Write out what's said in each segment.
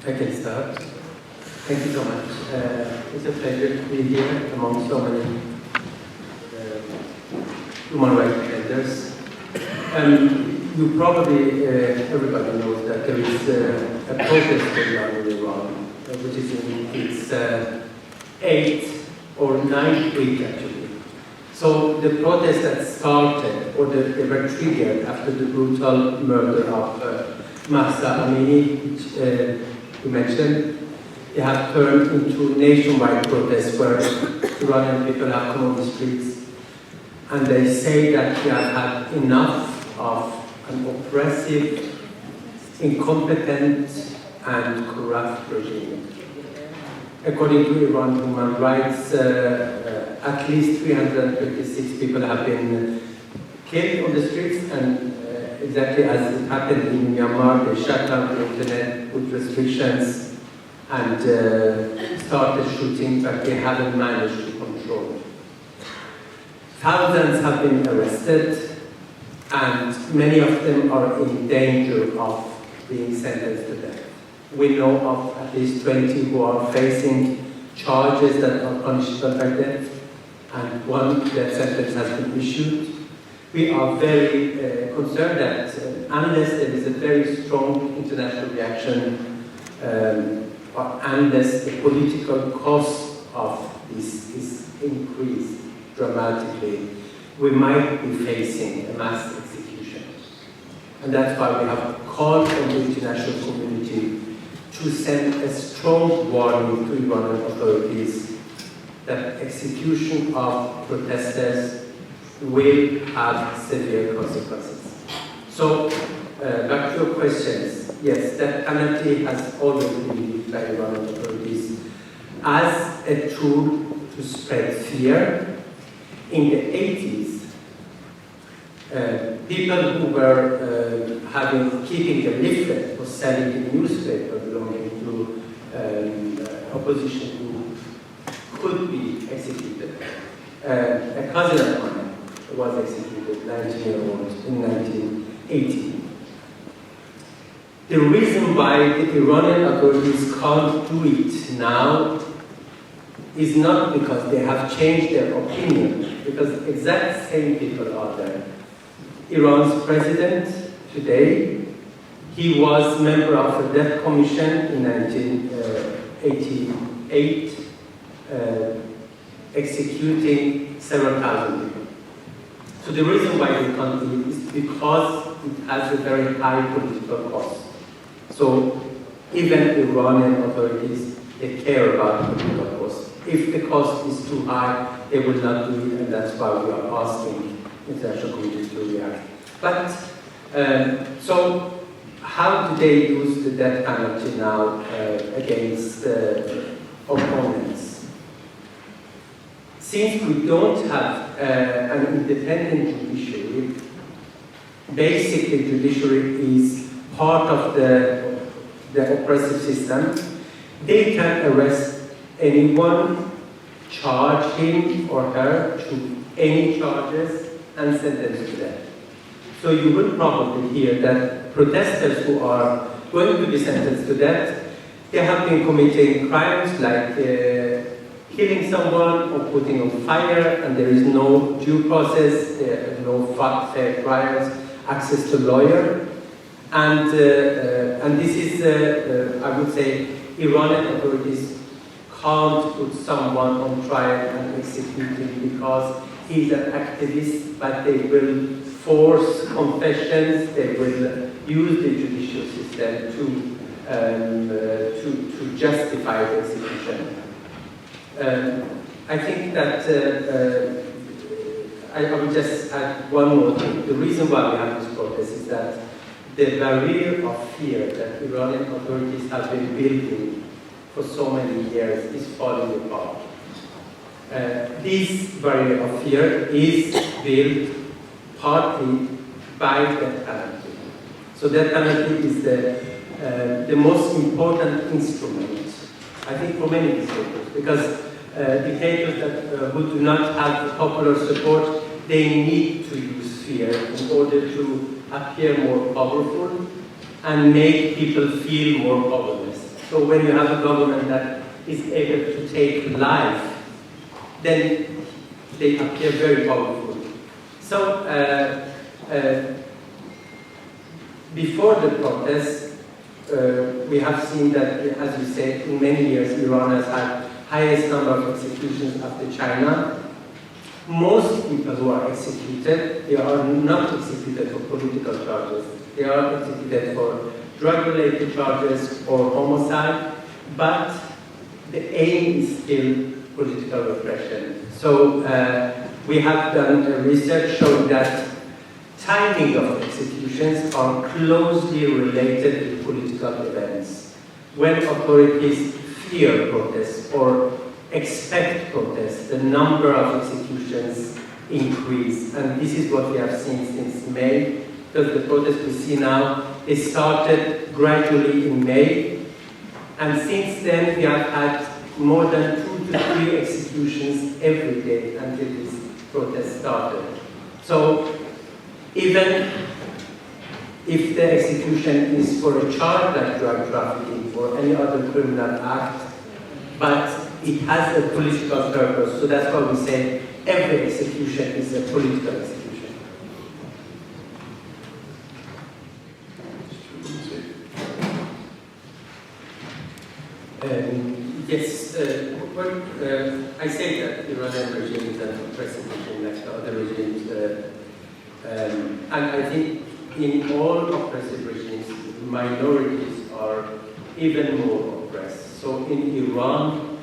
I can start. Thank you so much. It's a pleasure to be here among so many human rights defenders. You probably, everybody knows that there is a protest going on in Iran, which is in its 8th or 9th week actually. So the protest that started, or they were triggered after the brutal murder of Mahmoud Amiry, which you mentioned, they have turned into nationwide protests where Iranian people have come on the streets and they say that they have had enough of an oppressive, incompetent and corrupt regime. According to Iran Human Rights, at least 356 people have been killed on the streets, and exactly as it happened in Myanmar, they shut down the internet with restrictions and started shooting, but they haven't managed to control. Thousands have been arrested, and many of them are in danger of being sentenced to death. We know of at least 20 who are facing charges that are punishable by death, and one death sentence has been issued. We are very concerned that unless there is a very strong international reaction, or unless the political cost of this is increased dramatically, we might be facing a mass execution. And that's why we have called on the international community to send a strong warning to Iranian authorities that execution of protesters will have severe consequences. So, back to your questions. Yes, that penalty has always been used by Iranian authorities as a tool to spread fear. In the 80s, people who were keeping a leaflet or selling a newspaper belonging to opposition group could be executed. A cousin of mine was executed, 19-year-old, in 1980. The reason why the Iranian authorities can't do it now is not because they have changed their opinion, because exact same people are there. Iran's president today, he was member of the Death Commission in 1988, executing several thousand people. So the reason why they can't do it is because it has a very high political cost. So even Iranian authorities, they care about political cost. If the cost is too high, they will not do it, and that's why we are asking international community to react. But, so how do they use the death penalty now against opponents? Since we don't have an independent judiciary, basically judiciary is part of the oppressive system, they can arrest anyone, charge him or her to any charges, and sentence to death. So you will probably hear that protesters who are going to be sentenced to death, they have been committing crimes like killing someone or putting on fire, and there is no due process, there are no fair trials, access to lawyer, and this is, I would say, Iranian authorities can't put someone on trial and execute him because he's an activist, but they will force confessions, they will use the judicial system to justify the execution. I think that I will just add one more thing. The reason why we have this protest is that the barrier of fear that Iranian authorities have been building for so many years is falling apart. This barrier of fear is built partly by death penalty. So death penalty is the most important instrument, I think, for many dictators, because dictators that, who do not have popular support, they need to use fear in order to appear more powerful and make people feel more powerless. So So when you have a government that is able to take life, then they appear very powerful. So before the protests, we have seen that, as you said, in many years Iran has had highest number of executions after China. Most people who are executed, they are not executed for political charges. They are executed for drug-related charges or homicide, but the aim is still political repression. So we have done research showing that timing of executions are closely related to political events. When authorities fear protests or expect protests, the number of executions increase. And this is what we have seen since May, because the protests we see now, it started gradually in May. And since then, we have had more than 2 to 3 executions every day until this protest started. So even if the execution is for a charge like drug trafficking or any other criminal act, but it has a political purpose. So that's why we say every execution is a political execution. Yes, well, I say that Iranian regime is an oppressive regime like the other regimes. And I think in all oppressive regimes, minorities are even more oppressed. So in Iran,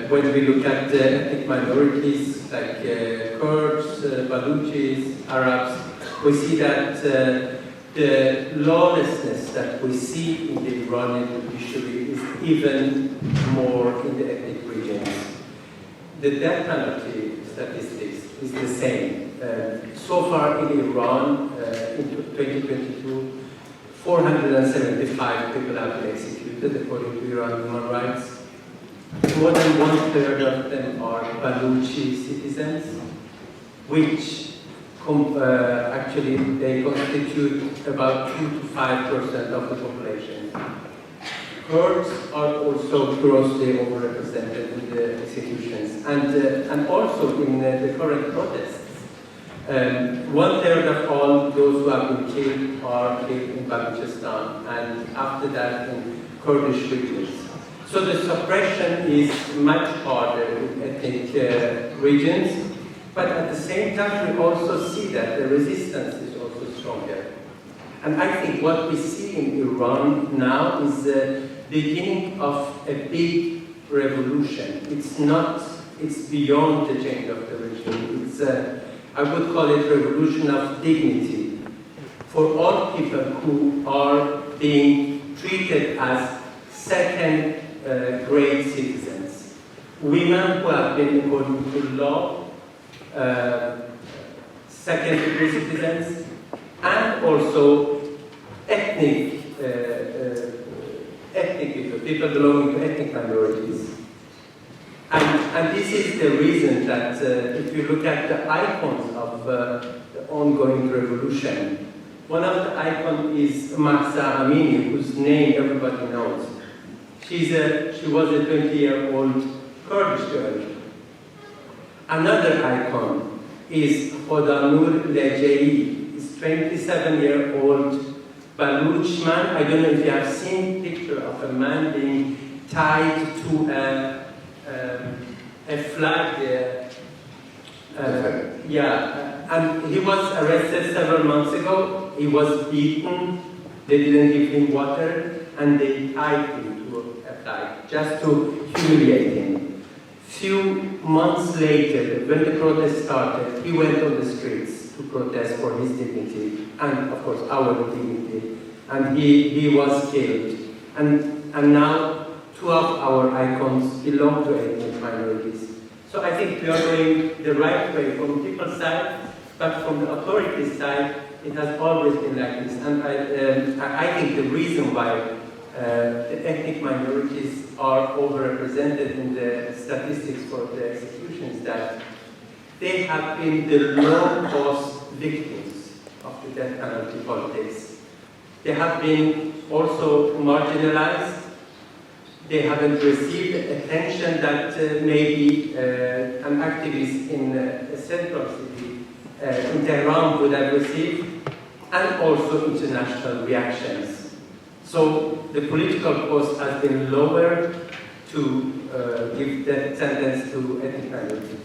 when we look at the ethnic minorities like Kurds, Baluchis, Arabs, we see that the lawlessness that we see in the Iranian judiciary is even more in the ethnic regions. The death penalty statistics is the same. So far in Iran, in 2022, 475 people have been executed according to Iran human rights. More than 1/3 of them are Baluchi citizens, which actually they constitute about 2 to 5% of the population. Kurds are also grossly overrepresented in the executions, and also in the current protests. 1/3 of all those who have been killed are killed in Balochistan, and after that in Kurdish regions. So the suppression is much harder in ethnic regions, but at the same time we also see that the resistance is also stronger. And I think what we see in Iran now is the beginning of a big revolution. It's beyond the change of the regime. It's I would call it revolution of dignity for all people who are being treated as second-grade citizens. Women who have been, according to law, second-degree citizens, and also ethnic people belonging to ethnic minorities. And this is the reason that if you look at the icons of the ongoing revolution, one of the icons is Mahmoud Amiry, whose name everybody knows. She was a 20-year-old Kurdish girl. Another icon is Hodamur Lejei, is 27-year-old Baluch man. I don't know if you have seen a picture of a man being tied to a flag there. And he was arrested several months ago. He was beaten. They didn't give him water, and they tied him to a flag just to humiliate him. Few months later, when the protest started, he went on the streets to protest for his dignity and, of course, our dignity. And he was killed. And now 2 of our icons belong to ethnic minorities. So I think we are going the right way from people's side, but from the authorities' side, it has always been like this. And I think the reason why the ethnic minorities are overrepresented in the statistics for the executions that they have been the low-cost victims of the death penalty politics. They have been also marginalized, they haven't received attention that maybe an activist in a central city in Tehran would have received, and also international reactions. So the political cost has been lowered to give death sentence to ethnic minorities.